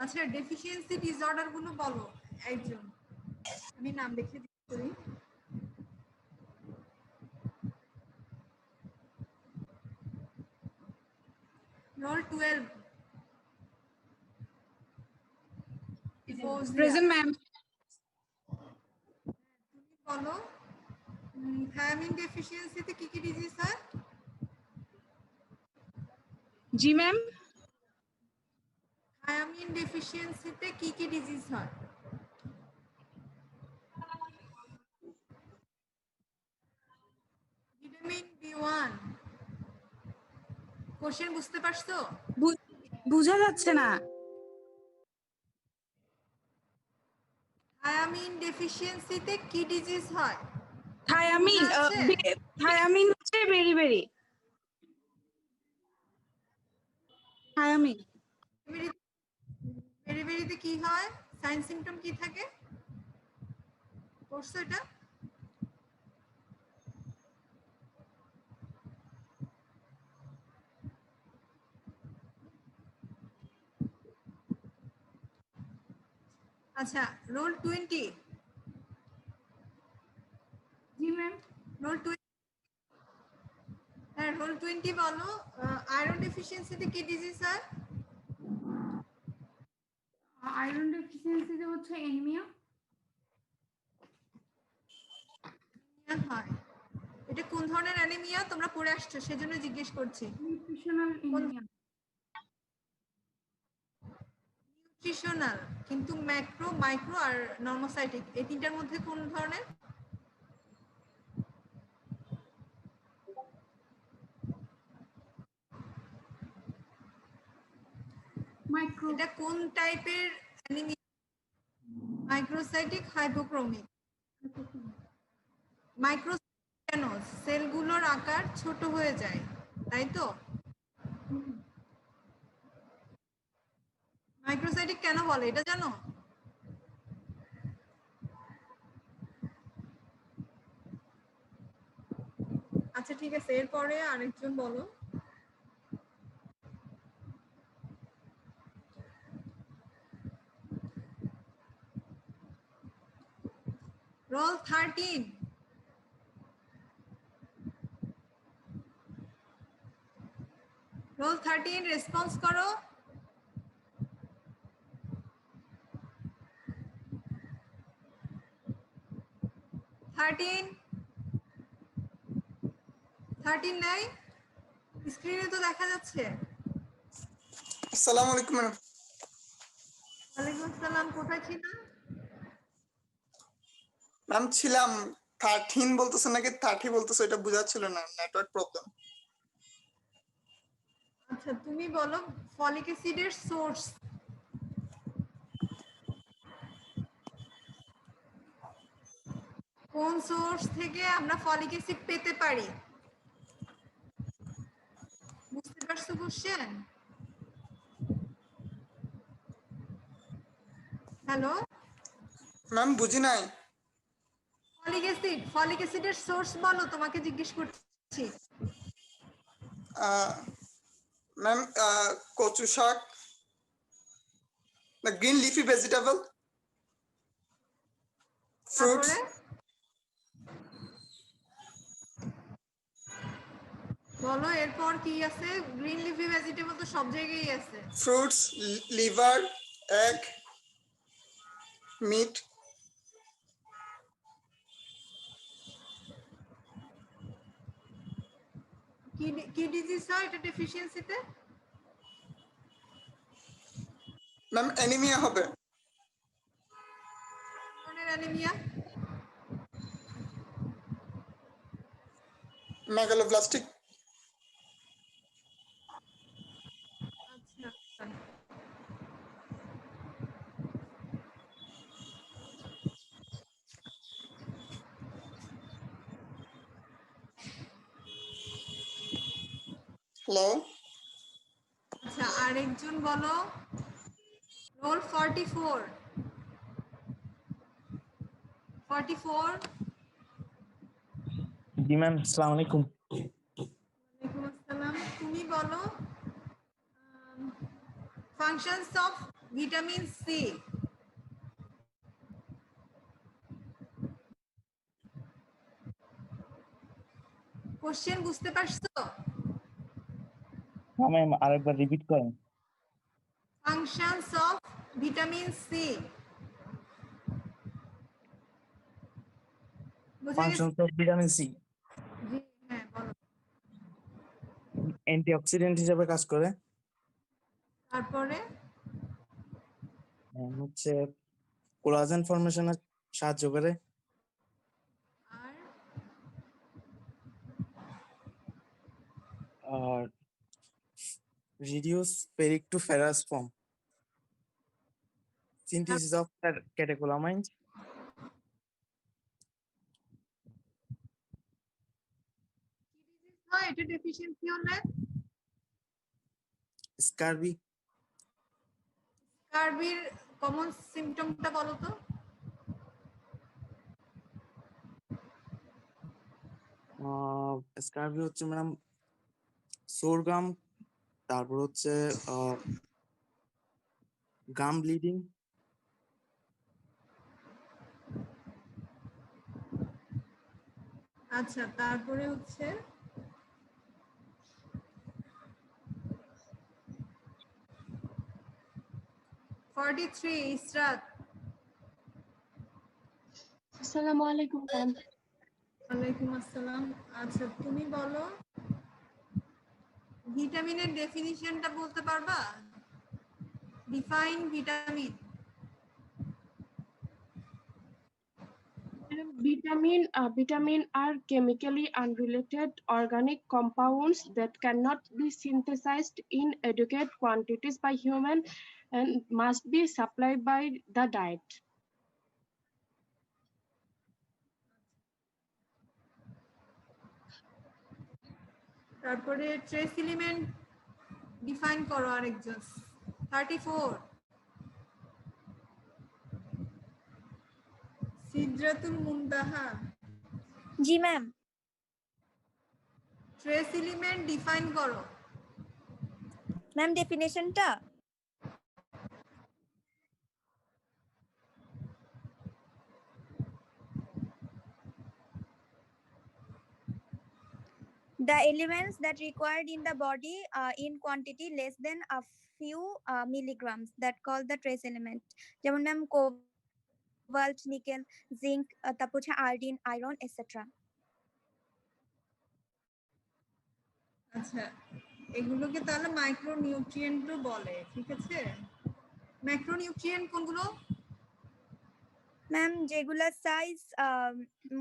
আচ্ছা deficiency disorder গুলো বলো একজন, আমি নাম লিখে দিই। Roll 12 present ma'am. তুমি বলো থায়ামিন ডেফিসিয়েন্সিতে কি কি ডিজিজ হয়? জি ম্যাম। থায়ামিন ডেফিসিয়েন্সিতে কি কি ডিজিজ হয়? Vitamin B one. কোশ্চেন বুঝতে পারছো? বুঝা যাচ্ছে না। থায়ামিন ডেফিসিয়েন্সিতে কি ডিজিজ হয়? থায়ামিন হচ্ছে বেরি থায়ামিন। বেরিতে কি হয়? সাইন সিম্পটম কি থাকে? পড়ছো এটা? আচ্ছা রোল 20। জি ম্যাম। রোল 20। হ্যাঁ রোল 20 বলো আয়রন ডেফিসিয়েন্সিতে কি ডিজিজ হয়? আয়রন ডেফিসিয়েন্সিতে হচ্ছে অ্যানিমিয়া হয়। এটা কোন ধরনের অ্যানিমিয়া তোমরা পড়ে আসছো সেজন্য জিজ্ঞেস করছি। Nutritional anaemia. নিউট্রিশনাল কিন্তু ম্যাক্রো মাইক্রো আর নর্মোসাইটিক এই তিনটার মধ্যে কোন ধরনের? মাইক্রো। এটা কোন টাইপের অ্যানিমিয়া? Microcytic hypochromic. মাইক্রো কেন? সেলগুলোর আকার ছোট হয়ে যায় তাই তো? মাইক্রোসাইটিক কেন বলে এটা জানো? আচ্ছা ঠিক আছে এরপরে আরেকজন বলো। রোল 13। রোল 13 রেসপন্স করো। থার্টিন নাই স্ক্রিনে তো দেখা যাচ্ছে। আসসালামু আলাইকুম ম্যাডাম। ওয়ালাইকুম আসসালাম। কোথায় ছিল? ম্যাম ছিলাম। 13 বলতেছে নাকি 30 বলতেছে এটা বোঝাচ্ছিল না, নেটওয়ার্ক প্রবলেম। আচ্ছা তুমি বলো ফলিক অ্যাসিডের সোর্স। কোন সোর্স থেকে আমরা ফলিক অ্যাসিড পেতে পারি? বুঝতে পারছো কোশ্চেন? হ্যালো ম্যাম বুঝি নাই। ফলিক অ্যাসিডের সোর্স বলো, তোমাকে জিজ্ঞেস করছি। ম্যাম কচু শাক, the green leafy vegetable, fruits, তারপরে বলো এরপর কি আছে? গ্রিন লিফি ভেজিটেবল তো সব জায়গায় আছে। fruits, liver, egg, meat. কি ডিজিজ হয় এটা ডেফিসিয়েন্সিতে? ম্যাম অ্যানিমিয়া হবে। ধরনের অ্যানিমিয়া? মেগালোব্লাস্টিক। আচ্ছা হ্যালো আচ্ছা আরেকজন বলো। রোল 44। 44। জি ম্যাম আসসালামু আলাইকুম। ওয়ালাইকুম আসসালাম। তুমি বলো functions of vitamin C. Question বুঝতে পারছো? হ্যাঁ ম্যাম, আরেকবার রিপিট করেন। Functions of vitamin C. বুঝে গেছে? ফাংশনস অফ ভিটামিন সি জি, হ্যাঁ বলো। অ্যান্টিঅক্সিডেন্ট হিসেবে কাজ করে। তারপরে হচ্ছে কোলাজেন ফর্মেশনে সাহায্য করে। আর আর reduce ferric to ferrous form, synthesis of catecholamines. হয় এটা ডেফিসিয়েন্সি হলে স্কারবি। স্কারবির কমন সিম্পটমটা বলো তো? স্কারবি হচ্ছে ম্যাডাম সোরগাম, তারপর হচ্ছে গাম ব্লিডিং। আচ্ছা, তারপরে হচ্ছে 43 ইসরাত। আসসালামু আলাইকুম ম্যাম। ওয়ালাইকুম আসসালাম। আচ্ছা তুমি বলো ভিটামিনের ডেফিনিশনটা বলতে পারবা? Define vitamin. Vitamin are chemically unrelated organic compounds that cannot be synthesized in adequate quantities by human and must be supplied by the diet. তারপরে ট্রেস এলিমেন্ট ডিফাইন করো আরেকজন। 34 সিদরাতুল মুনতাহা। জি ম্যাম। ট্রেস এলিমেন্ট ডিফাইন করো। Ma'am ডেফিনেশনটা the elements that required in the body in quantity less than a few milligrams that called the trace element, যেমন ma'am cobalt, nickel, zinc, তারপর হচ্ছে iodine, iron etcetera. আচ্ছা এগুলোকে তাহলে মাইক্রোনিউট্রিয়েন্টও বলে, ঠিক আছে? ম্যাক্রোনিউট্রিয়েন্ট কোনগুলো? ম্যাম যেগুলা সাইজ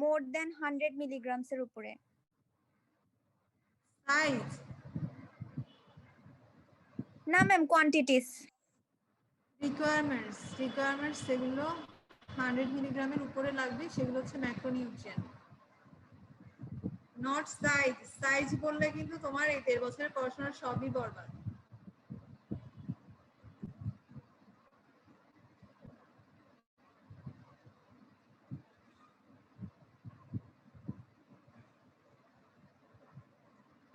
মোর দেন 100 মিলিগ্রামস এর উপরে। সাইজ না ম্যাম, কোয়ান্টিটিস। রিকোয়ারমেন্টস সেগুলো 100 মিলিগ্রামের উপরে লাগবে, সেগুলো হচ্ছে ম্যাক্রোনিউট্রিয়েন্ট। Not size. সাইজ বললে কিন্তু তোমার এই 1.5 বছরের পড়াশোনার সবই বরবাদ।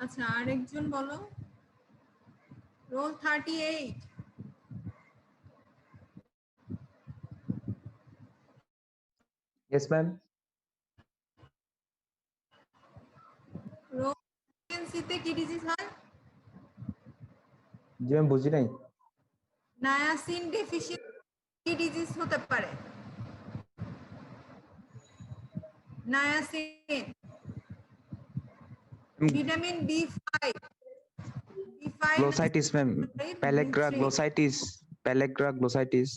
আচ্ছা আরেকজন বলো। রোল 38। Yes, ma'am. রোল তে কি ডিজিজ হয়? জি ম্যাম, বুঝি নাই। নায়াসিন ডেফিসিয়েন্সি কি ডিজিজ হতে পারে? Niacin, vitamin B5, Glossitis, ma'am. Pellagra glossitis. Pellagra glossitis.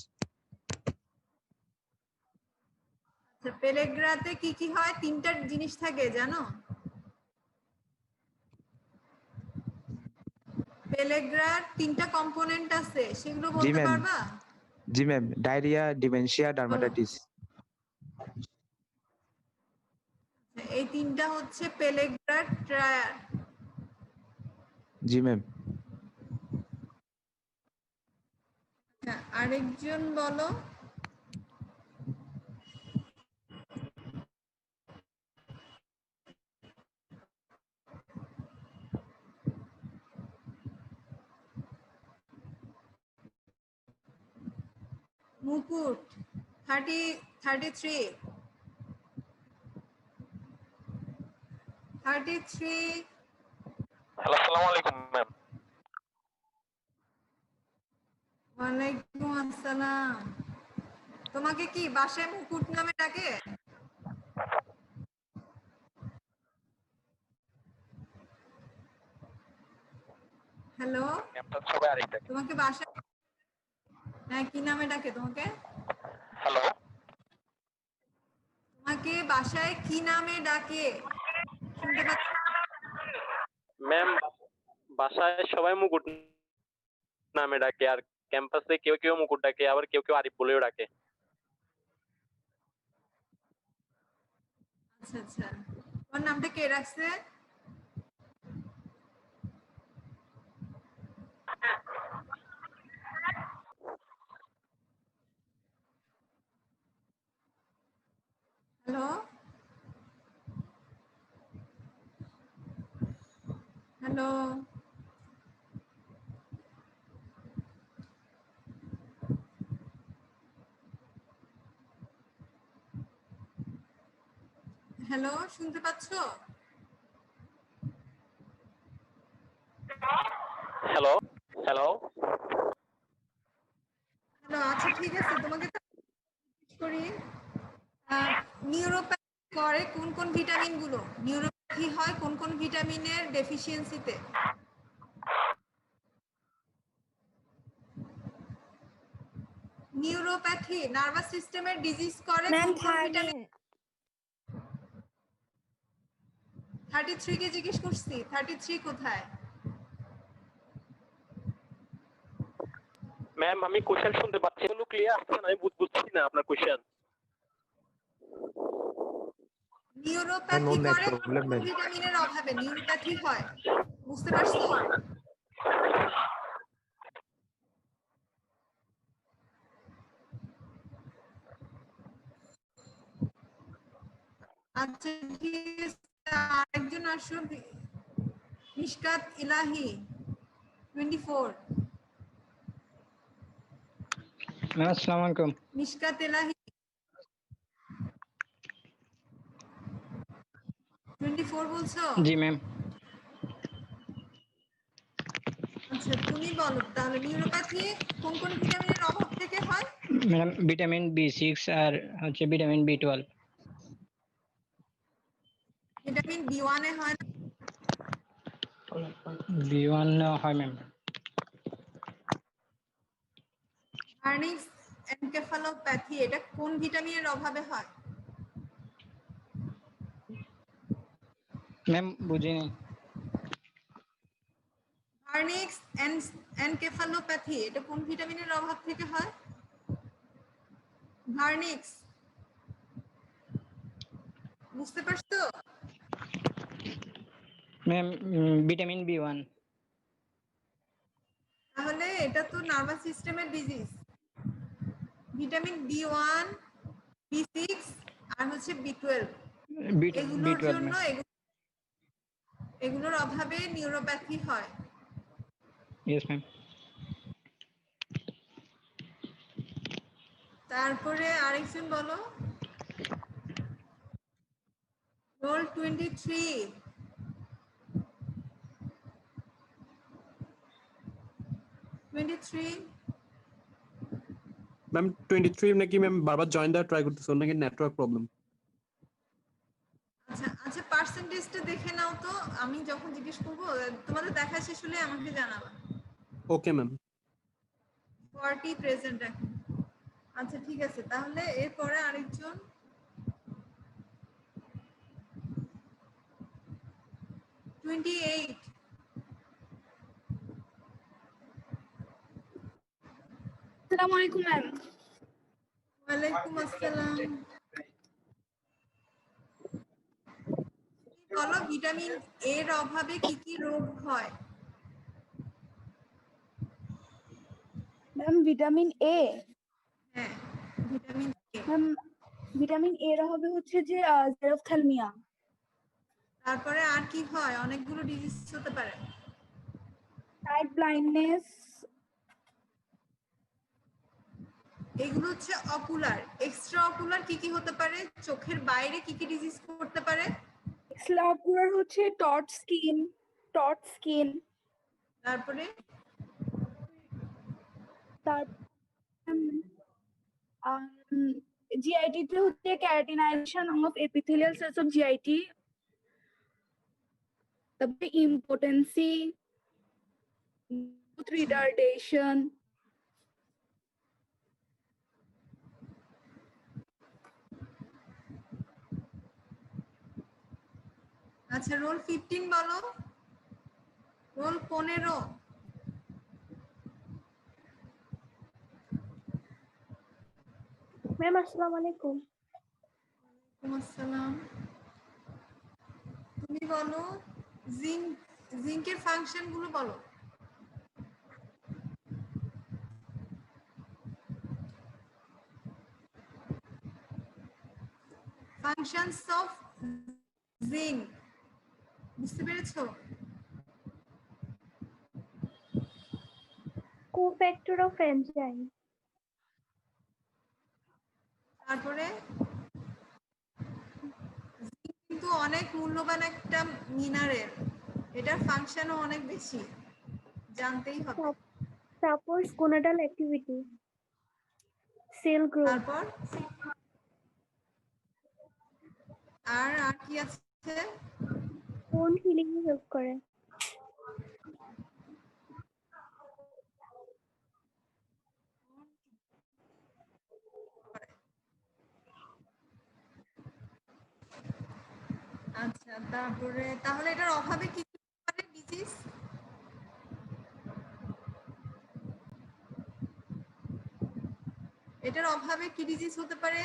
আচ্ছা পেলেগ্রাতে কি কি হয়? 3টা জিনিস থাকে জানো? পেলেগ্রার 3টা কম্পোনেন্ট আছে, সেগুলো জি বলতে ম্যাম। পারবা? জি ম্যাম, ডায়রিয়া, ডিমেনশিয়া, ডার্মাটাইটিস। এই 3টা হচ্ছে পেলেগ্রার ট্রায়াড। জি ম্যাম। আচ্ছা আরেকজন বলো। মুকুট 33 হ্যালো, আসসালামু আলাইকুম ম্যাম। ওয়ালাইকুম আসসালাম। তোমাকে কি বাসায় মুকুট নামে ডাকে? হ্যালো, ক্যাম্পাস সবাই আরেক ডাকে। তোমাকে বাসায় হ্যাঁ কি নামে ডাকে তোমাকে? হ্যালো, তোমাকে বাসায় কি নামে ডাকে? শুনতে পাচ্ছ? ম্যাম বাসায় সবাই মুকুট নামে ডাকে, আর ক্যাম্পাসে কেউ কেউ মুকুট ডাকে, আবার কেউ কেউ আরিফ বলেও ডাকে। আচ্ছা আচ্ছা, তোমার নামটা কে রাখছে? হ্যালো হ্যালো, হ্যালো, শুনতে পাচ্ছ? হ্যালো হ্যালো হ্যালো, আচ্ছা ঠিক আছে, তোমাকে তো জিজ্ঞেস করি নিউরোপ্যাথি করে কোন কোন ভিটামিন গুলো? নিউরোপ্যাথি হয় কোন কোন ভিটামিনের ডেফিসিয়েন্সিতে? নিউরোপ্যাথি নার্ভাস সিস্টেমের ডিজিজ করে ম্যাম কোন কোন ভিটামিন? 33 কে জিজ্ঞেস করছি, 33 কোথায়? ম্যাম, আমি কোশ্চেন শুনতে পাচ্ছি, এগুলো ক্লিয়ার আসছে না, আমি বুঝছি না আপনার কোশ্চেন। নিউরোপ্যাথি করে কোন কোন ভিটামিনের অভাবে নিউরোপ্যাথি হয়? বুঝতে পারছো? আচ্ছা ঠিক আছে, আরেকজন আসো, মিশকাত ইলাহি 24। ম্যাম আসসালামু আলাইকুম। মিশকাত ইলাহি 24 বলছো? জি ম্যাম। আচ্ছা তুমি বলো তাহলে নিউরোপ্যাথি কোন কোন ভিটামিনের অভাব থেকে হয়? ম্যাম ভিটামিন B6 আর হচ্ছে ভিটামিন B12। ভিটামিন B1 এ হয় না? B1 হয় ম্যাম। হার্নিস এনকেফালোপ্যাথি এটা কোন ভিটামিনের অভাবে হয়? ম্যাম বুঝিনি। হার্নিস এনকেফালোপ্যাথি এটা কোন ভিটামিনের অভাব থেকে হয়? হার্নিক্স, বুঝতে পারছো? Ma'am vitamin B1। তাহলে এটা তো নার্ভাস সিস্টেমের ডিজিজ। ভিটামিন B1, B6 আর হচ্ছে B12 এগুলোর B12 জন্য ম্যাম। এগুলোর অভাবে নিউরোপ্যাথি হয়। Yes ma'am. তারপরে আরেকজন বলো, রোল 23। ম্যাম 23 নাকি ম্যাম বারবার জয়েন দেওয়ার ট্রাই করতেছে, ওর নাকি নেটওয়ার্ক প্রবলেম। আচ্ছা আচ্ছা, পার্সেন্টেজটা দেখে নাও তো, আমি যখন জিজ্ঞেস করবো তোমাদের দেখা শেষ হলে আমাকে জানাবা। Okay ma'am. 40 প্রেজেন্ট এখন। আচ্ছা ঠিক আছে, তাহলে এরপরে আরেকজন, আসসালামু আলাইকুম ম্যাম। ওয়ালাইকুম আসসালাম। বলো ভিটামিন এর অভাবে কি কি রোগ হয়? ম্যাম ভিটামিন এ, হ্যাঁ ভিটামিন এ। ম্যাম ভিটামিন এর অভাবে হচ্ছে যে জেরোফথ্যালমিয়া। তারপরে আর কি হয়? অনেকগুলো ডিজিজ হতে পারে। Night blindness. এগুলো হচ্ছে অকুলার। এক্সট্রা অকুলার কি কি হতে পারে? চোখের বাইরে কি কি ডিজিজ করতে পারে? স্লাবগুলার হচ্ছে টট স্কিন তারপরে জিআইটি তে হচ্ছে keratinization of epithelial cells of GIT, তারপরে ইম্পোটেন্সি, রিটার্ডেশন। আচ্ছা, রোল 15 বলো। রোল 15। ম্যাম আসসালামু আলাইকুম। ওয়ালাইকুম আসসালাম। তুমি বলো জিঙ্কের ফাংশন গুলো বলো। ফাংশনস অফ জিঙ্ক বুঝতে পেরেছো? Cofactor of enzyme. তারপরে কিন্তু অনেক মূল্যবান একটা মিনারেল, এটার ফাংশনও অনেক বেশি, জানতেই হবে। Supports gonadal activity, cell growth. তারপর আর কি আছে? কোন হিলিং এ হেল্প করে। আচ্ছা, তারপরে তাহলে এটার অভাবে কি পারে ডিজিজ? এটার অভাবে কি ডিজিজ হতে পারে?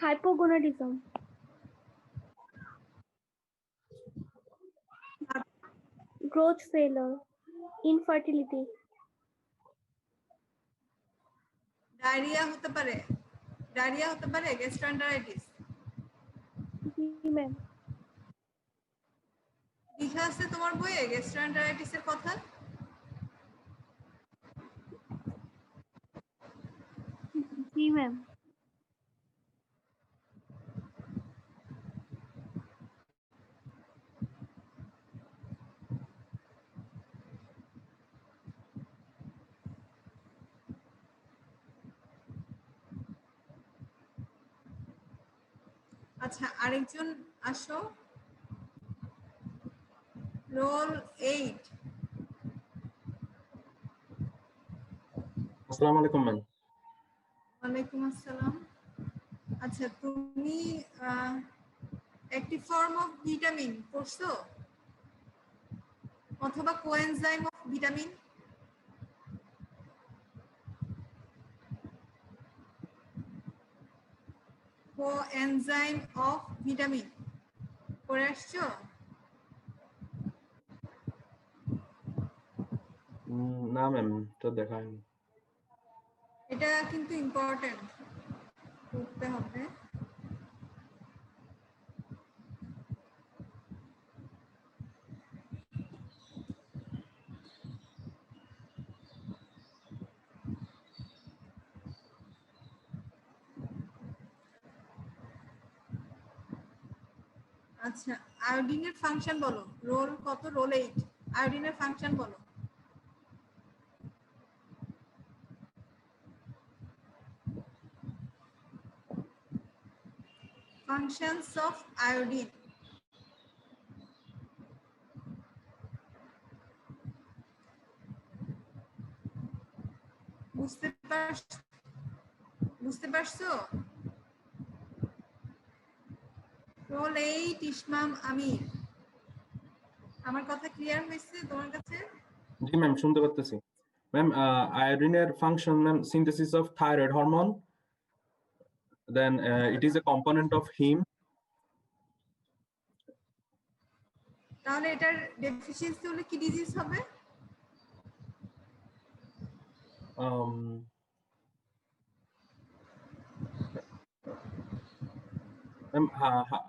হাইপোগোনাডিজম, গ্রোথ ফেলার, ইনফার্টিলিটি। ডায়রিয়া হতে পারে। ডায়রিয়া হতে পারে, গ্যাস্ট্রোএন্টারাইটিস। জি ম্যাম। লেখা আছে তোমার বইয়ে গ্যাস্ট্রোএন্টারাইটিস এর কথা? জি ম্যাম। আচ্ছা, আরেকজন আসো। রোল 8। আসসালামু আলাইকুম ম্যাম। ওয়ালাইকুম আসসালাম। আচ্ছা, তুমি একটি ফর্ম অফ ভিটামিন পড়ছো অথবা coenzyme of vitamin? Coenzyme of vitamin পড়ে আসছো? না ম্যাম, তো দেখা হয়নি। এটা কিন্তু ইম্পর্টেন্ট, পড়তে হবে। আচ্ছা, আয়োডিনের ফাংশন বলো। রোল কত? রোল 8। আয়োডিনের ফাংশন বলো। Functions of iodine. বুঝতে পারছো? রোল 8 ইসমাম আমির। আমার কথা ক্লিয়ার হয়েছে তোমার কাছে? জি ম্যাম, শুনতে পাচ্ছি ম্যাম। আয়োডিনের function ma'am synthesis of thyroid hormone, then it is a component of heme. তাহলে এটার ডেফিসিয়েন্সি হলে কি ডিজিজ হবে? ম্যাম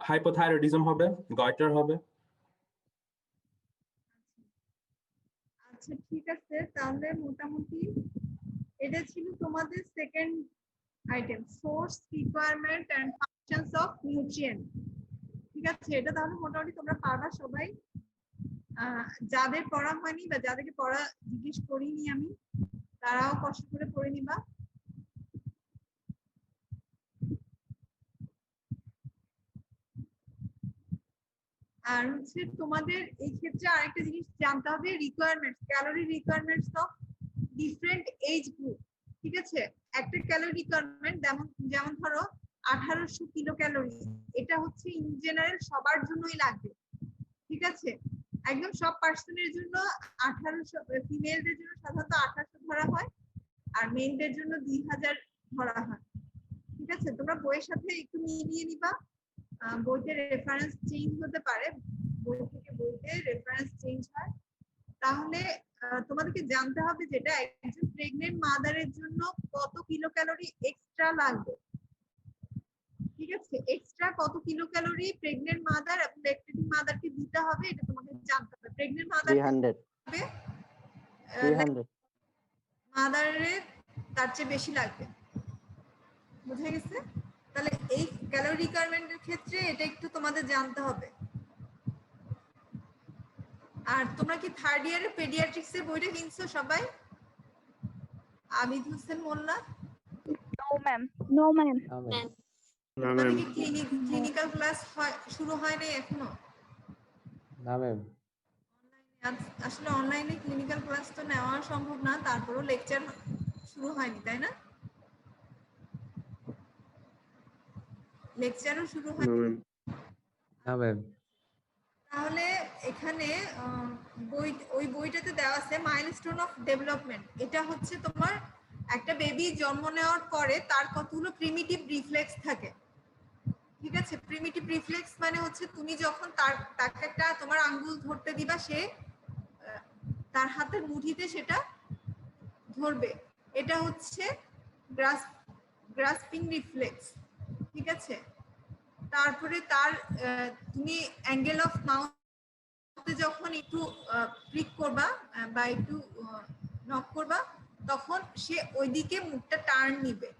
হাইপোথাইরয়েডিজম হবে, গয়টার হবে। আচ্ছা ঠিক আছে, তাহলে মোটামুটি এটা ছিল তোমাদের second item, source, requirement and functions of nutrient. ঠিক আছে, এটা তাহলে মোটামুটি তোমরা পারবা সবাই। যাদের পড়া হয়নি বা যাদেরকে পড়া জিজ্ঞেস করিনি আমি, তারাও কষ্ট করে পড়ে নিবা। আর হচ্ছে তোমাদের এই ক্ষেত্রে আরেকটা জিনিস জানতে হবে, requirements, calorie requirements of different age group. ঠিক আছে, একটা ক্যালোরি রিকোয়ারমেন্ট যেমন যেমন ধরো 1800 কিলো ক্যালোরি, এটা হচ্ছে ইন জেনারেল সবার জন্যই লাগবে। ঠিক আছে, একদম সব পার্সনের জন্য 1800, ফিমেলদের জন্য সাধারণত 1800 ধরা হয় আর মেলদের জন্য 2000 ধরা হয়। ঠিক আছে, তোমরা বইয়ের সাথে একটু মিলিয়ে নিবা, বইতে রেফারেন্স চেঞ্জ হতে পারে, বই থেকে বইতে রেফারেন্স চেঞ্জ হয়। তাহলে তোমাদেরকে জানতে হবে যেটা একজন প্রেগনেন্ট মাদারের জন্য কত কিলো ক্যালোরি এক্সট্রা লাগবে। ঠিক আছে, এক্সট্রা কত কিলো ক্যালোরি প্রেগনেন্ট মাদার এবং ল্যাকটেটিং মাদারকে দিতে হবে, এটা তোমাকে জানতে হবে। প্রেগনেন্ট মাদার 300 মাদারের তার চেয়ে বেশি লাগবে। বুঝে গেছে? তাহলে এই ক্যালোরি রিকোয়ারমেন্টের ক্ষেত্রে এটা একটু তোমাদের জানতে হবে। আর তোমরা কি থার্ড ইয়ারে পেডিয়াট্রিক্স এর বইটা কিনছো সবাই? Abid Hossain Molla? No ma'am. No ma'am. তোমাদের কি ক্লিনিক্যাল ক্লাস শুরু হয় নাই এখনো? না ম্যাম। আসলে অনলাইনে ক্লিনিক্যাল ক্লাস তো নেওয়া সম্ভব না, তারপরেও লেকচার শুরু হয়নি, তাই না? লেকচারও শুরু হয়নি। না ম্যাম। তাহলে এখানে ওই বইটাতে দেওয়া আছে মাইলস্টোন অফ ডেভেলপমেন্ট। এটা হচ্ছে তোমার একটা বেবি জন্ম নেওয়ার পরে তার কতগুলো প্রিমিটিভ রিফ্লেক্স থাকে। ঠিক আছে, প্রিমিটিভ রিফ্লেক্স মানে হচ্ছে তুমি যখন তাকে একটা তোমার আঙ্গুল ধরতে দিবা, সে তার হাতের মুঠিতে সেটা ধরবে, এটা হচ্ছে গ্রাসপিং রিফ্লেক্স। ঠিক আছে, তারপরে তার তুমি অ্যাঙ্গেল অফ মাউথে যখন একটু প্রিক করবা বা একটু নক করবা, তখন সে ওইদিকে মুখটা টার্ন নিবে।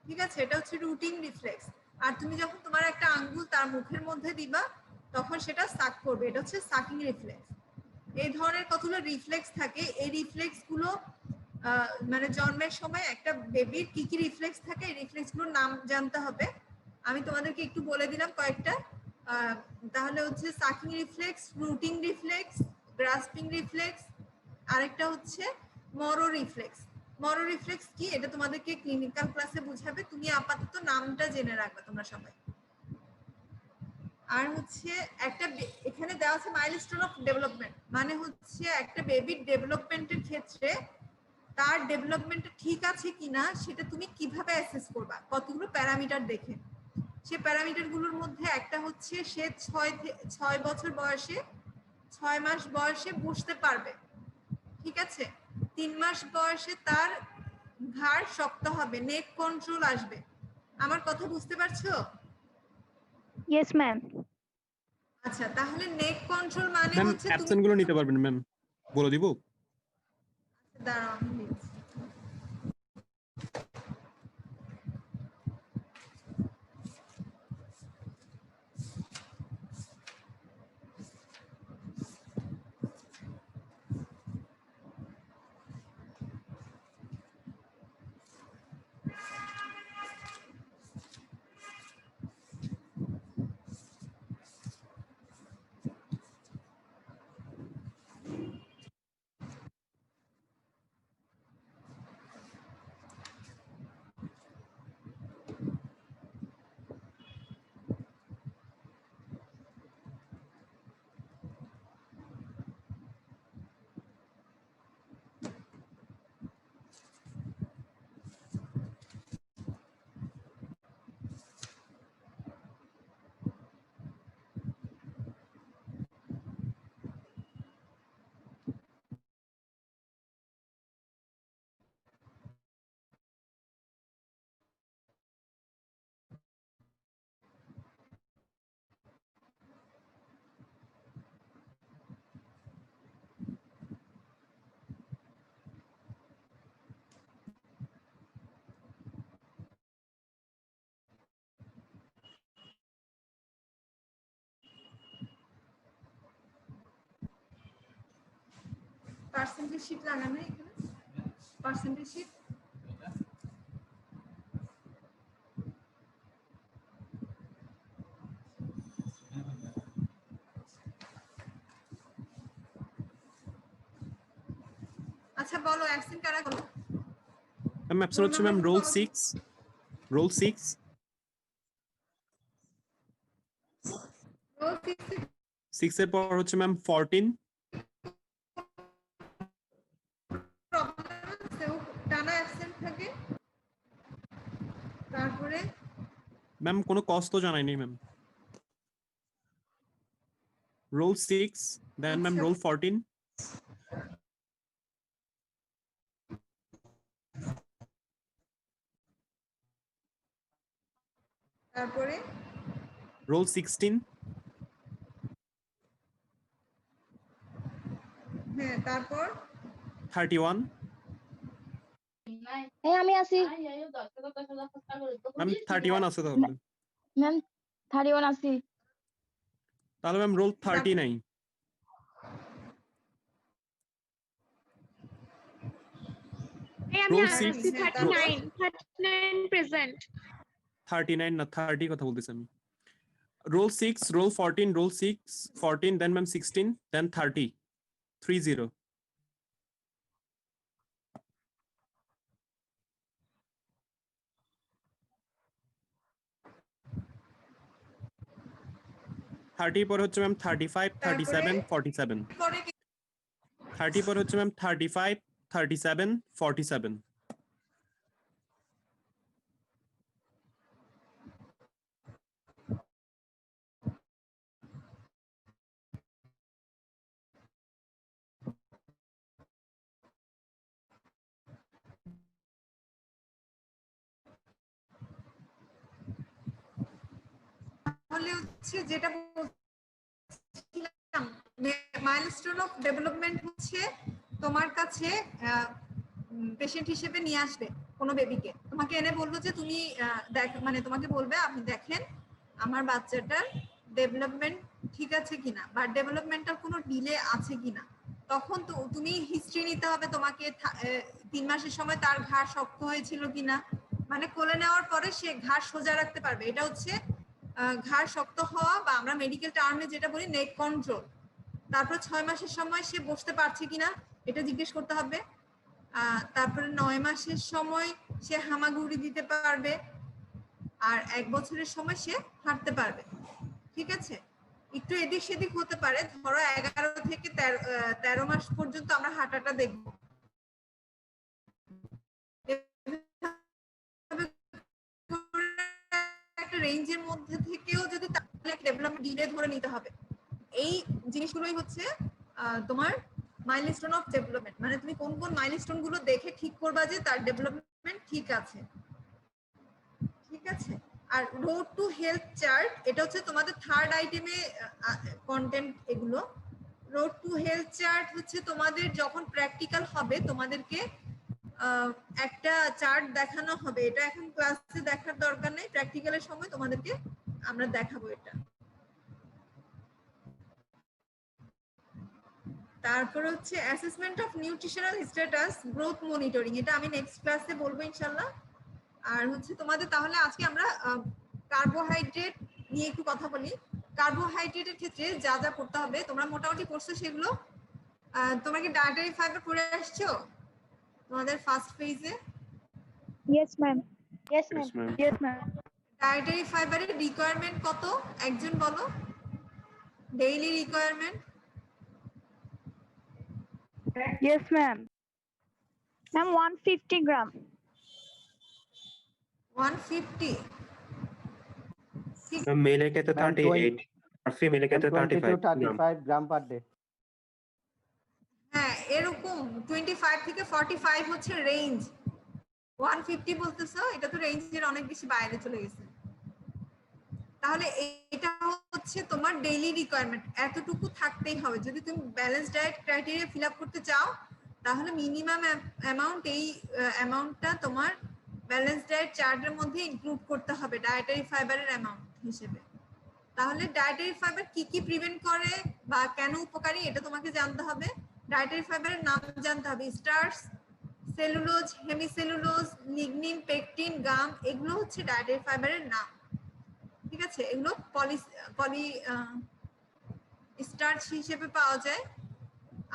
ঠিক আছে, এটা হচ্ছে রুটিং রিফ্লেক্স। আর তুমি যখন তোমার একটা আঙ্গুল তার মুখের মধ্যে দিবা, তখন সেটা সাক করবে, এটা হচ্ছে সাকিং রিফ্লেক্স। এই ধরনের কতগুলো রিফ্লেক্স থাকে। এই রিফ্লেক্স গুলো মানে জন্মের সময় একটা বেবির কি কি রিফ্লেক্স থাকে, এই রিফ্লেক্স গুলোর নাম জানতে হবে। আমি তোমাদেরকে একটু বলে দিলাম কয়েকটা। তাহলে হচ্ছে sucking reflex, রুটিং reflex, grasping reflex, আরেকটা হচ্ছে মরো রিফ্লেক্স। মরো রিফ্লেক্স কি, এটা তোমাদেরকে ক্লিনিক্যাল ক্লাসে বুঝাবে, তুমি আপাতত নামটা জেনে রাখবে তোমরা সবাই। আর হচ্ছে একটা এখানে দেওয়া আছে মাইলস্টোন অফ ডেভেলপমেন্ট, মানে হচ্ছে একটা বেবির ডেভেলপমেন্টের ক্ষেত্রে তার ডেভেলপমেন্টটা ঠিক আছে কিনা সেটা তুমি কিভাবে অ্যাসেস করবা, কতগুলো প্যারামিটার দেখে। সে প্যারামিটার গুলোর মধ্যে একটা হচ্ছে সে 6 বছর বয়সে 6 মাস বয়সে বসতে পারবে। ঠিক আছে, 3 মাস বয়সে তার ঘাড় শক্ত হবে, নেক কন্ট্রোল আসবে। আমার কথা বুঝতে পারছো? Yes ma'am. আচ্ছা, তাহলে নেক কন্ট্রোল মানে ম্যাম হচ্ছে তুমি অ্যাবসেন্ট গুলো নিতে পারবেন ম্যাম, বলে দিব? দাঁড়াও আমি লিখছি। পার্সেন্টেজ শিট লাগানো এখানে পার্সেন্টেজ শিট আচ্ছা বলো অ্যাবসেন্ট কারা বলো ম্যাম অ্যাবসেন্ট হচ্ছে ম্যাম রোল 6 রোল 6 রোল 6 এর পর হচ্ছে ম্যাম 14 টানা অ্যাবসেন্ট থাকে তারপরে ম্যাম কোনো কষ্ট তো জানাই নেই ম্যাম রোল 6 দেন ম্যাম রোল 14 তারপরে রোল 16 হ্যাঁ তারপর 31 এই আমি আছি ম্যাম 31 আছে তাহলে ম্যাম 31 আছি তাহলে ম্যাম রোল 39 রোল 6 39 প্রেজেন্ট 39 না 30 কথা বলতেছি আমি রোল 6 রোল 14 রোল 6 14 দেন ম্যাম 16 দেন 30 30 30 পর হচ্ছে ম্যাম 35 37 47 30 পর হচ্ছে ম্যাম 35 37 47 তাহলে হচ্ছে যেটা বলছিলাম মাইলস্টোন অফ ডেভেলপমেন্ট হচ্ছে তোমার কাছে পেশেন্ট হিসেবে নিয়ে আসবে কোনো বেবিকে তোমাকে এনে বলবো যে তুমি দেখ মানে তোমাকে বলবে আপনি দেখেন আমার বাচ্চাটার ডেভেলপমেন্ট ঠিক আছে কিনা বা ডেভেলপমেন্টাল কোনো ডিলে আছে কিনা তখন তো তুমি হিস্ট্রি নিতে হবে তোমাকে 3 মাসের সময় তার ঘাড় শক্ত হয়েছিল কিনা মানে কোলে নেওয়ার পরে সে ঘাড় সোজা রাখতে পারবে এটা হচ্ছে ঘাড় শক্ত হওয়া বা আমরা মেডিকেল টার্মে যেটা বলি নেক কন্ট্রোল তারপর 6 মাসের সময় সে বসতে পারছে কিনা এটা জিজ্ঞেস করতে হবে তারপরে 9 মাসের সময় সে হামাগুড়ি দিতে পারবে আর 1 বছরের সময় সে হাঁটতে পারবে ঠিক আছে একটু এদিক সেদিক হতে পারে ধরো 11 থেকে 13 মাস পর্যন্ত আমরা হাঁটাটা দেখব একটা রেঞ্জের মধ্যে থেকেও যদি তাহলে ডেভেলপমেন্ট ডিলে ধরে নিতে হবে এই জিনিসগুলোই হচ্ছে তোমার মাইলস্টোন অফ ডেভেলপমেন্ট মানে তুমি কোন কোন মাইলস্টোন গুলো দেখে ঠিক করবা যে তার ডেভেলপমেন্ট ঠিক আছে আর রোড টু হেলথ চার্ট এটা হচ্ছে তোমাদের থার্ড আইটেমে কন্টেন্ট এগুলো রোড টু হেলথ চার্ট হচ্ছে তোমাদের যখন প্র্যাকটিক্যাল হবে তোমাদেরকে একটা চার্ট দেখানো হবে এটা এখন ক্লাসে দেখার দরকার নেই প্র্যাকটিক্যালের সময় তোমাদেরকে আমরা দেখাবো এটা তারপর হচ্ছে assessment of nutritional status growth monitoring এটা আমি নেক্সট ক্লাসে বলবো ইনশাআল্লাহ আর হচ্ছে তোমাদের তাহলে আজকে আমরা কার্বোহাইড্রেট নিয়ে একটু কথা বলি কার্বোহাইড্রেটের ক্ষেত্রে যা যা করতে হবে তোমরা মোটামুটি পড়ছো সেগুলো তোমরা কি ডায়েটারি ফাইবার পড়ে আসছো তোমাদের ফার্স্ট পেজে Yes, ma'am. Yes, ma'am. Yes, ma'am. Dietary ফাইবারের রিকোয়ারমেন্ট কত একজন বলো daily requirement Yes, ma'am. Ma'am, 150 gram. 150 male के तो 38 और फीमेल के तो 35 গ্রাম পার ডে হ্যাঁ এরকম 25 থেকে 45 হচ্ছে রেঞ্জ 150 বলতেছো এটা তো রেঞ্জের অনেক বেশি বাইরে চলে গেছে তাহলে এটা হচ্ছে তোমার ডেইলি রিকোয়ারমেন্ট এতটুকু থাকতেই হবে যদি তুমি balance diet criteria fill up করতে চাও তাহলে মিনিমাম অ্যামাউন্ট এই অ্যামাউন্টটা তোমার ব্যালেন্স ডায়েট চার্টের মধ্যে ইনক্লুড করতে হবে ডায়েটারি ফাইবারের অ্যামাউন্ট হিসেবে তাহলে ডায়েটারি ফাইবার কি কি প্রিভেন্ট করে বা কেন উপকারী এটা তোমাকে জানতে হবে ডায়েটারি ফাইবারের নাম জানতে হবে। Starch, cellulose, hemicellulose, lignin, pectin, gum, এগুলো হচ্ছে ডায়েটারি ফাইবারের নাম। ঠিক আছে, এগুলো পলি স্টার্চ হিসেবে পাওয়া যায়।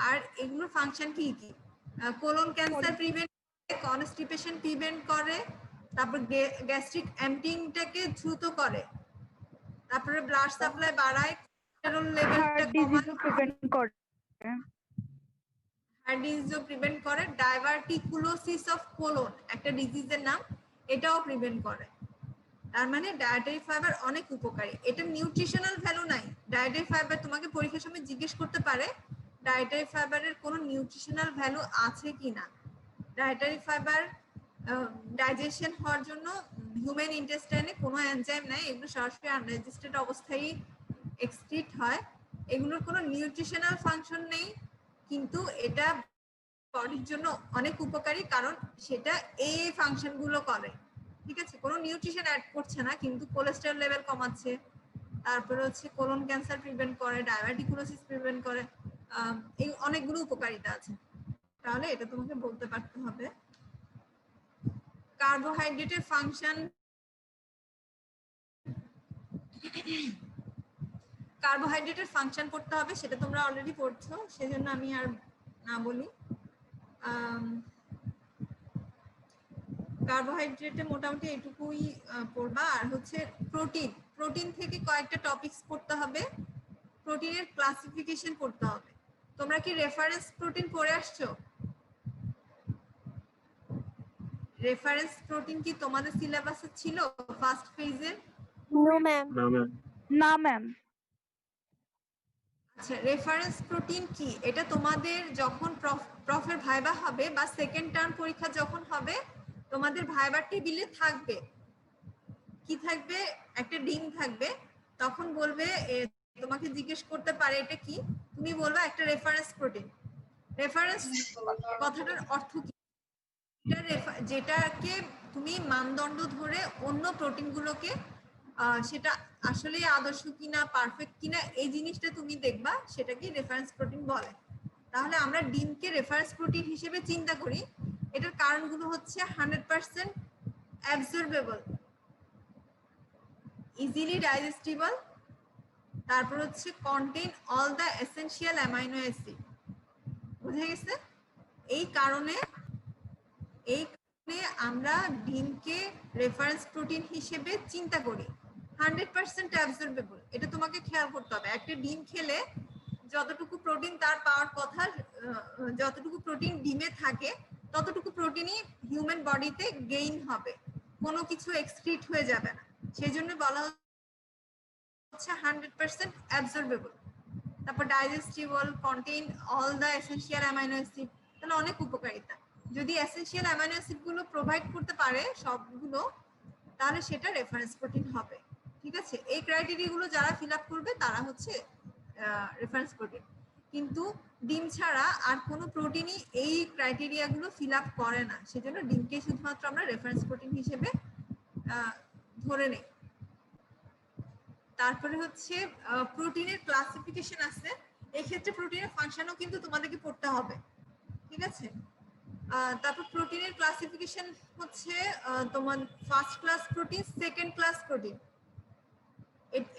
আর এগুলোর ফাংশন কি কি? কোলন ক্যান্সার প্রিভেন্ট করে, কনস্টিপেশন প্রিভেন্ট করে, তারপর গ্যাস্ট্রিক এমটিংটাকে দ্রুত করে, তারপরে ব্লাড সাপ্লাই বাড়ায়, কোলেস্টেরল লেভেলটা কমায়, প্রিভেন্ট করে, হার্ট ডিজিজও প্রিভেন্ট করে, ডাইভার্টিকুলোসিস অফ কোলন একটা ডিজিজের নাম, এটাও প্রিভেন্ট করে। তার মানে ডায়েটারি ফাইবার অনেক উপকারী। এটা নিউট্রিশনাল ভ্যালু নাই। ডায়েটারি ফাইবার তোমাকে পরীক্ষার সময় জিজ্ঞেস করতে পারে ডায়েটারি ফাইবারের কোনো নিউট্রিশনাল ভ্যালু আছে কিনা। ডায়েটারি ফাইবার ডাইজেশন হওয়ার জন্য হিউম্যান ইন্টেস্টাইনে কোনো এনজাইম নাই, এগুলো সরাসরি আনডাইজেস্টেড অবস্থায় এক্সক্রিট হয়। এগুলোর কোনো নিউট্রিশনাল ফাংশন নেই, কিন্তু এটা বডির জন্য অনেক উপকারী, কারণ সেটা এই ফাংশনগুলো করে। ঠিক আছে, কোনো নিউট্রিশন অ্যাড করছে না, কিন্তু কোলেস্টেরল লেভেল কমাচ্ছে, তারপরে হচ্ছে কোলন ক্যান্সার প্রিভেন্ট করে, ডায়াবেটিকুলোসিস প্রিভেন্ট করে, এই অনেকগুলো উপকারিতা আছে। তাহলে এটা তোমাকে বলতে পারতে হবে। কার্বোহাইড্রেটের ফাংশন, কার্বোহাইড্রেটের ফাংশন পড়তে হবে, সেটা তোমরা অলরেডি পড়ছো, সেজন্য আমি আর না বলি। কার্বোহাইড্রেটে মোটামুটি এটুকুই পড়বা। আর হচ্ছে প্রোটিন, প্রোটিন থেকে কয়েকটা টপিকস পড়তে হবে। প্রোটিনের ক্লাসিফিকেশন পড়তে হবে। তোমরা কি রেফারেন্স প্রোটিন পড়ে আসছো? রেফারেন্স প্রোটিন কি তোমাদের সিলেবাসে ছিল ফার্স্ট ফেজে? No ma'am. না ম্যাম। আচ্ছা, রেফারেন্স প্রোটিন কি? এটা তোমাদের যখন প্রফের ভাইবা হবে বা সেকেন্ড টার্ম পরীক্ষা যখন হবে, তোমাদের ভাইবার টেবিলে থাকবে কি থাকবে? একটা ডিম থাকবে। তখন বলবে, তোমাকে জিজ্ঞেস করতে পারে এটা কি, তুমি বলবে একটা রেফারেন্স প্রোটিন। রেফারেন্স কথাটার অর্থ কি? যেটাকে তুমি মানদণ্ড ধরে অন্য প্রোটিনগুলোকে সেটা আসলে আদর্শ কিনা, পারফেক্ট কিনা, এই জিনিসটা তুমি দেখবা, সেটাকে রেফারেন্স প্রোটিন বলে। তাহলে আমরা ডিমকে রেফারেন্স প্রোটিন হিসেবে চিন্তা করি। এটার কারণগুলো হচ্ছে 100% অ্যাবজর্বেবল, ইজিলি ডাইজেস্টিবল, তারপর হচ্ছে contain all the essential amino acid. বুঝে গেছে? এই কারণে আমরা ডিমকে রেফারেন্স প্রোটিন হিসেবে চিন্তা করি। 100% অ্যাবজর্বেবল, এটা তোমাকে খেয়াল করতে হবে। একটা ডিম খেলে যতটুকু প্রোটিন তার পাওয়ার কথা, যতটুকু প্রোটিন ডিমে থাকে ততটুকু প্রোটিনই হিউম্যান বডিতে গেইন হবে, কোনো কিছু এক্সক্রিট হয়ে যাবে না। সেই জন্য বলা হচ্ছে 100% অ্যাবজর্বেবল। তারপর digestible, contain all the essential amino acid, তাহলে অনেক উপকারিতা। যদি এসেনশিয়াল অ্যামাইনো অ্যাসিড গুলো প্রোভাইড করতে পারে সবগুলো, তাহলে সেটা রেফারেন্স প্রোটিন হবে। ঠিক আছে, এই ক্রাইটেরিয়া গুলো যারা ফিল আপ করবে তারা হচ্ছে রেফারেন্স প্রোটিন। কিন্তু ডিম ছাড়া আর কোনো প্রোটিনই এই ক্রাইটেরিয়া গুলো ফিল আপ করে না, সেজন্য ডিমকে শুধুমাত্র আমরা রেফারেন্স প্রোটিন হিসেবে ধরে নেই। তারপরে হচ্ছে প্রোটিনের ক্লাসিফিকেশন আছে, এই ক্ষেত্রে প্রোটিনের ফাংশনও কিন্তু তোমাদেরকে পড়তে হবে। ঠিক আছে, তারপর প্রোটিনের ক্লাসিফিকেশন হচ্ছে তোমার first class protein, second class protein,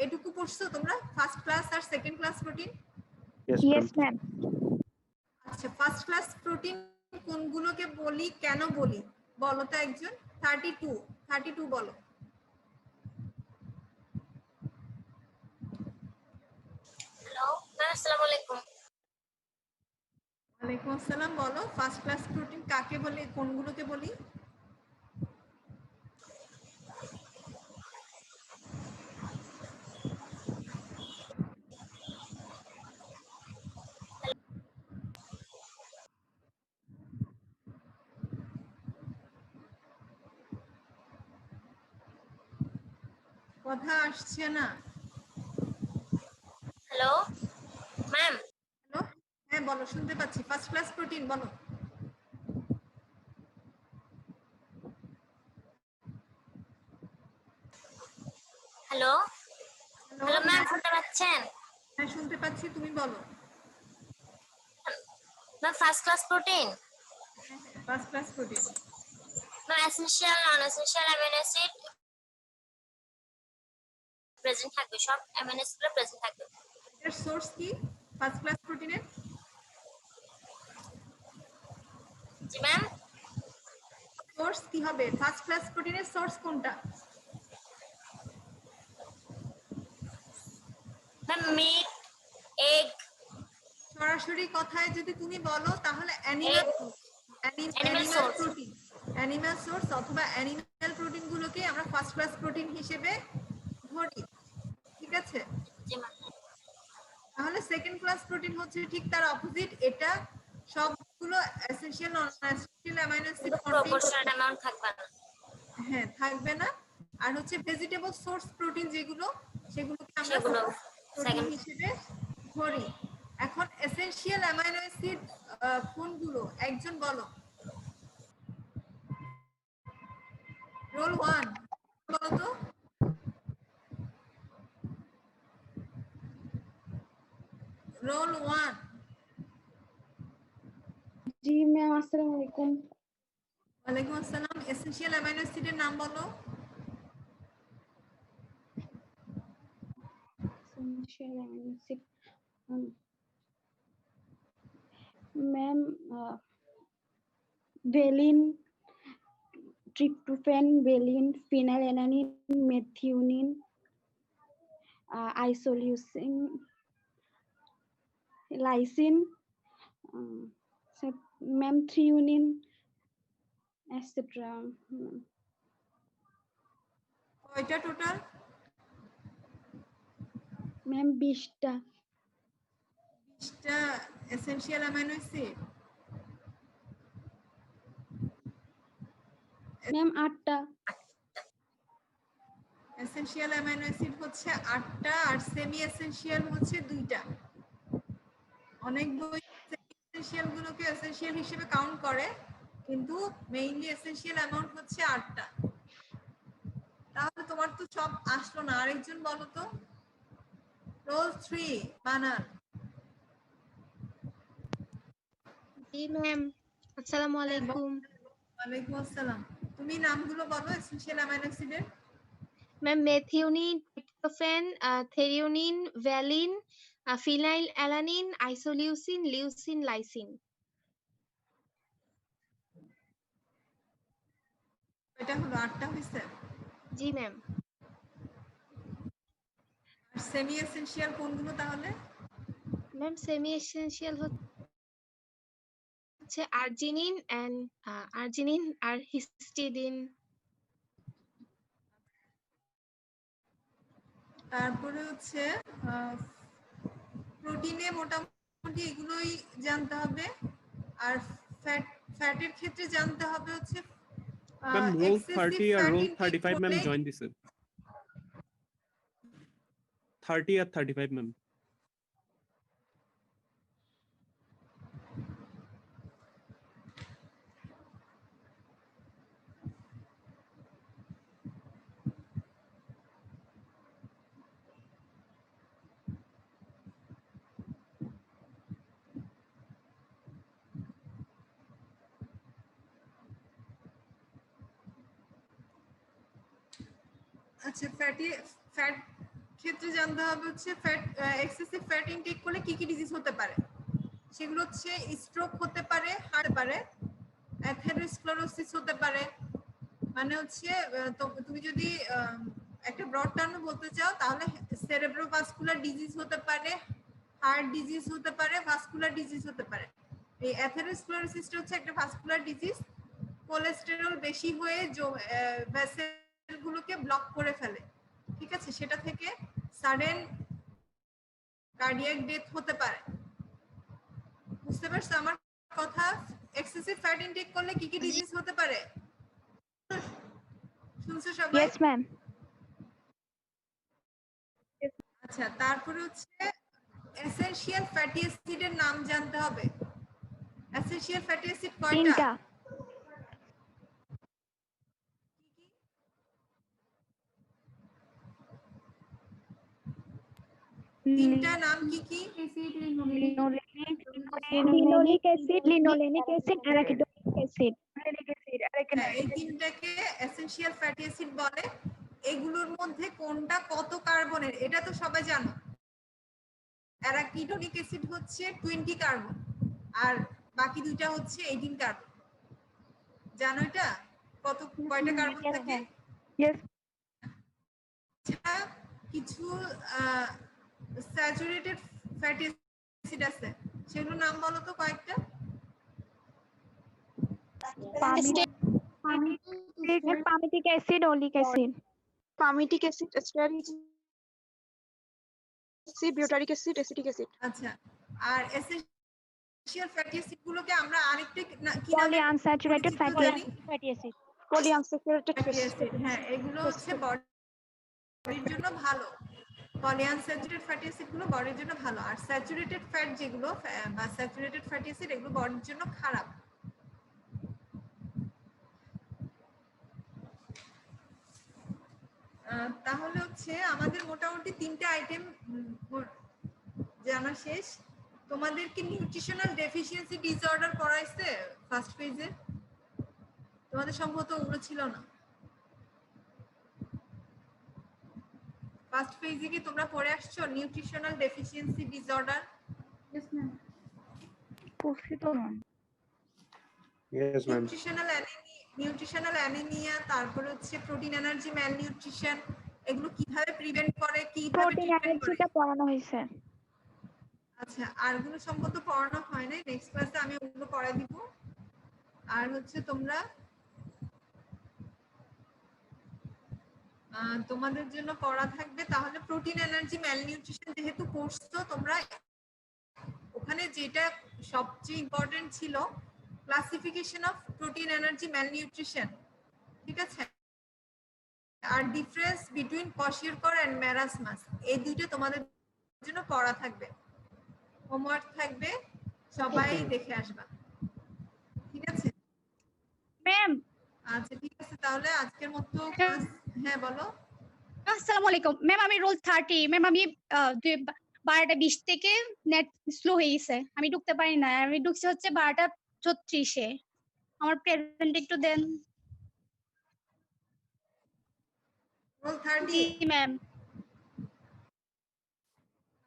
এটুকু পড়ছো তোমরা? ফার্স্ট ক্লাস আর second class protein? Yes ma'am. আচ্ছা, ফার্স্ট ক্লাস প্রোটিন কোনগুলোকে বলি, কেন বলি বলো তো একজন? 32 বলো। হ্যালো ম্যাম, আসসালামু আলাইকুম। ওয়ালাইকুম আসসালাম। বলো ফার্স্ট ক্লাস প্রোটিন কাকে বলে, কোনগুলোকে বলি? কথা আসছে না। Hello ma'am. হ্যালো, হ্যাঁ বলো, শুনতে পাচ্ছি। ফার্স্ট ক্লাস প্রোটিন বলো। হ্যালো হ্যালো ম্যাম, শুনতে পাচ্ছেন? হ্যাঁ শুনতে পাচ্ছি, তুমি বলো। Ma'am, first class protein. First class protein Ma'am, essential, non-essential amino acid present থাকবে, সব amino acid গুলো present থাকবে। এর সোর্স কি ফার্স্ট ক্লাস প্রোটিনের? জি ম্যাম। সোর্স কি হবে? ফার্স্ট ক্লাস প্রোটিনের সোর্স কোনটা? Ma'am, meat, egg. সরাসরি কথায় যদি তুমি বলো তাহলে animal source. Protein, animal source অথবা অ্যানিমাল প্রোটিন গুলোকে আমরা ফার্স্ট ক্লাস প্রোটিন হিসেবে ধরি, ঠিক আছে? জি ম্যাম। তাহলে সেকেন্ড ক্লাস প্রোটিন হচ্ছে ঠিক তার অপোজিট, এটা সবগুলো essential non essential amino acid proportional amount থাকবে না। হ্যাঁ থাকবে না। আর হচ্ছে ভেজিটেবল সোর্স প্রোটিন যেগুলো, সেগুলোকে আমরা সেগুলো প্রোটিন second হিসেবে ধরি। এখন এসেনশিয়াল অ্যামাইনো অ্যাসিড কোনগুলো একজন বলো। রোল 1 বলো তো। রোল 1। জি ম্যাম, আসসালামু আলাইকুম। ওয়ালাইকুম আসসালাম। এসেনশিয়াল অ্যামাইনো অ্যাসিডের নাম বলো। Essential amino acid. Ma'am, valine, tryptophan, valine, phenylalanine, methionine, isoleucine, lysine, ma'am, threonine, etc. কয়টা টোটাল? ম্যাম 20টা। 20টা এসেনশিয়াল অ্যামাইনো অ্যাসিড। ম্যাম 8টা। এসেনশিয়াল অ্যামাইনো অ্যাসিড হচ্ছে 8টা আর সেমি এসেনশিয়াল হচ্ছে 2টা। অনেক বই এসেনশিয়াল গুলোকে এসেনশিয়াল হিসেবে কাউন্ট করে, কিন্তু মেইনলি এসেনশিয়াল অ্যামাউন্ট হচ্ছে 8টা। তাহলে তোমার তো সব আসলো না, আরেকজন বলো তো। রোল 3 বানান। জি ম্যাম, আসসালামু আলাইকুম। ওয়ালাইকুম আসসালাম। তুমি নামগুলো বলো এসেনশিয়াল অ্যামাইনো অ্যাসিডের। Ma'am, methionine, tryptophan, threonine, valine, phenyl alanine, isoleucine, leucine, lysine. এটা হলো 8টা হইছে। জি ম্যাম। আর সেমি এসেনশিয়াল কোনগুলো তাহলে? ম্যাম, সেমি এসেনশিয়াল হচ্ছে আর্জিনিন আর হিস্টিডিন। তারপরে হচ্ছে প্রোটিনে মোটামুটি এগুলোই জানতে হবে। আর ফ্যাটের ক্ষেত্রে জানতে হবে হচ্ছে ম্যাম রোল 30 আর রোল 35 ম্যাম জয়েন দিছে। 30 আর 35 ম্যাম। আচ্ছা ফ্যাট ক্ষেত্রে জানতে হবে হচ্ছে এক্সেসিভ ফ্যাট ইনটেক করলে কি কি ডিজিজ হতে পারে। সেগুলো হচ্ছে স্ট্রোক হতে পারে, হার্ট পারে, অ্যাথেরোস্ক্লেরোসিস হতে পারে। মানে হচ্ছে তুমি যদি একটা ব্রড টার্মে বলতে চাও তাহলে সেরেব্রোভাস্কুলার ডিজিজ হতে পারে, হার্ট ডিজিজ হতে পারে, ভাস্কুলার ডিজিজ হতে পারে। এই অ্যাথেরোস্ক্লেরোসিসটা হচ্ছে একটা ভাস্কুলার ডিজিজ। কোলেস্টেরল বেশি হয়ে ভেসেলগুলোকে ব্লক করে ফেলে, ঠিক আছে? সেটা থেকে সাডেন কার্ডিয়াক ডেথ হতে পারে। বুঝতে পারছো আমার কথা? এক্সেসিভ ফ্যাট ইনটেক করলে কি কি ডিজিজ হতে পারে শুনছো সবাই? Yes, ma'am. আচ্ছা, তারপরে হচ্ছে এসেনশিয়াল ফ্যাটি অ্যাসিডের নাম জানতে হবে। এসেনশিয়াল ফ্যাটি অ্যাসিড কয়টা? 3টা। তিনটা নাম কি কি? Linoleic, Linoleic acid, arachidonic acid. হ্যাঁ, এই তিনটাকে এসেনশিয়াল ফ্যাটি অ্যাসিড বলে। এগুলোর মধ্যে কোনটা কত কার্বনের এটা তো সবাই জানো। অ্যারাকিডোনিক অ্যাসিড হচ্ছে 20 কার্বন আর বাকি দুইটা হচ্ছে 18 কার্বন। জানো এটা কত কয়টা কার্বন থাকে? Yes. কিছু স্যাচুরেটেড ফ্যাটি অ্যাসিড আছে, সেগুলোর নাম বলো তো কয়েকটা। Palmitic acid, oleic acid. Palmitic acid, stearic acid, butyric acid, acetic acid. আচ্ছা, আর এসেনশিয়াল ফ্যাটি অ্যাসিড গুলোকে আমরা আরেকটা কি নামে Polyunsaturated fatty acid. Polyunsaturated fatty fatty acid. হ্যাঁ, এগুলো হচ্ছে বডির জন্য ভালো। পলিআনস্যাচুরেটেড ফ্যাটি অ্যাসিড গুলো বডির জন্য ভালো, আর স্যাচুরেটেড ফ্যাট যেগুলো বা স্যাচুরেটেড ফ্যাটি অ্যাসিড এগুলো বডির জন্য খারাপ। তাহলে হচ্ছে আমাদের মোটামুটি 3টে আইটেম জানা শেষ। তোমাদের কি নিউট্রিশনাল ডেফিসিয়েন্সি ডিসঅর্ডার পড়াইছে ফার্স্ট পেজে? তোমাদের সম্ভবত ওগুলো ছিল না। ফার্স্ট পেজে কি তোমরা পড়ে আসছো nutritional deficiency disorder? Yes, ma'am. Yes, ma'am. Nutritional anaemia, তারপর হচ্ছে প্রোটিন এনার্জি ম্যালনিউট্রিশন, এগুলো কিভাবে প্রিভেন্ট করে, কিভাবে Protein ট্রিটমেন্ট করে। energy পড়ানো হয়েছে। আচ্ছা, আর গুলো সম্পর্কে পড়ানো হয় নাই, নেক্সট ক্লাসে আমি ওগুলো পড়াই দিব। আর হচ্ছে তোমরা তোমাদের জন্য পড়া থাকবে তাহলে প্রোটিন এনার্জি ম্যালনিউট্রিশন, যেহেতু পড়ছো তোমরা, ওখানে যেটা সবচেয়ে ইম্পর্টেন্ট ছিল classification of protein energy malnutrition, ঠিক আছে? আর difference between kwashiorkor and marasmus, এই দুইটা তোমাদের জন্য পড়া থাকবে, হোমওয়ার্ক থাকবে, সবাই দেখে আসবা, ঠিক আছে ম্যাম? আচ্ছা ঠিক আছে, তাহলে আজকের মতো ক্লাস। হ্যাঁ বলো। আসসালামু আলাইকুম ম্যাম, আমি রোল 30 ম্যাম, আমি 12:20 থেকে নেট স্লো হয়ে গেছে, আমি ঢুকতে পারি না। আমি ঢুকছি হচ্ছে 12:34-এ। আমার প্রেজেন্ট একটু দেন। রোল 30? জি ম্যাম।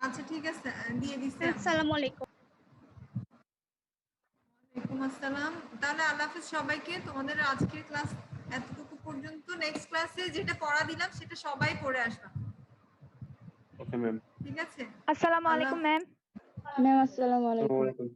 আচ্ছা ঠিক আছে, দিয়ে দিচ্ছি। আসসালামু আলাইকুম। ওয়ালাইকুম আসসালাম। তাহলে আল্লাহ হাফেজ সবাইকে। তোমাদের আজকের ক্লাস এতটুকু পর্যন্ত। নেক্সট ক্লাসে যেটা পড়া দিলাম সেটা সবাই পড়ে আসবা, Okay, ma'am. ঠিক আছে? আসসালামু আলাইকুম ma'am. Ma'am, assalamu alaikum. Assalamualaikum.